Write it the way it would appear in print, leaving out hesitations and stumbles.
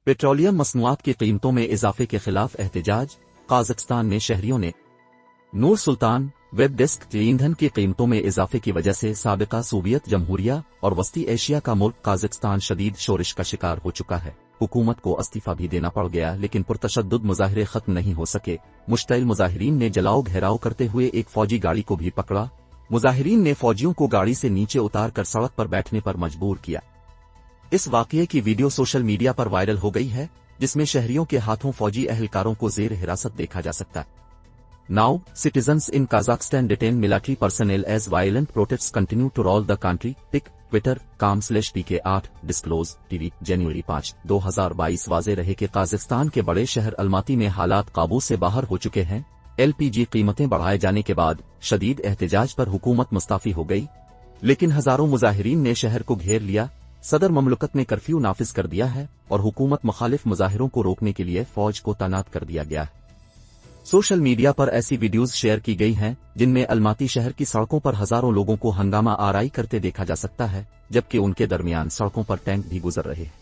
Petroleum मसनूआत की कीमतों में इजाफे के खिलाफ एहतजाज। काज़ाख्स्तान में शहरियों ने नूर सुल्तान वेब डेस्क के ईंधन की कीमतों में इजाफे की वजह से साबिका सोवियत जमहूरिया और वस्ती एशिया का मुल्क काज़ाख्स्तान शदीद शोरिश का शिकार हो चुका है। हुकूमत को इस्तीफा भी देना पड़ गया, लेकिन पुरतशद्दुद मुजाहिरे खत्म नहीं हो सके। मुश्तइल मुजाहिरीन ने जलाओ घेराव करते हुए एक फौजी गाड़ी को भी पकड़ा। मुजाहिरीन ने फौजियों को गाड़ी से नीचे उतार कर सड़क पर बैठने पर मजबूर किया। इस वाकये की वीडियो सोशल मीडिया पर वायरल हो गई है, जिसमें शहरियों के हाथों फौजी अहलकारों को जेर हिरासत देखा जा सकता है। Now, citizens in Kazakhstan detain military personnel as violent protests continue to roll the country. Pic, Twitter, com/tk8, disclose, TV, January 5, 2022। वाज़े रहे कि काज़ाख्स्तान के बड़े शहर अलमाती में हालात काबू से बाहर हो चुके हैं। LPG कीमतें बढ़ाए जाने के बाद शदीद एहतजाज पर हुकूमत मुस्ताफी हो गई, लेकिन हजारों मुजाहिरीन ने शहर को घेर लिया। सदर ममलकत ने कर्फ्यू नाफिज कर दिया है और हुकूमत मुखालिफ मुजाहिरों को रोकने के लिए फौज को तैनात कर दिया गया है। सोशल मीडिया पर ऐसी वीडियोज शेयर की गई हैं जिनमें अलमाती शहर की सड़कों पर हजारों लोगों को हंगामा आराई करते देखा जा सकता है, जबकि उनके दरमियान सड़कों पर टैंक भी गुजर रहे हैं।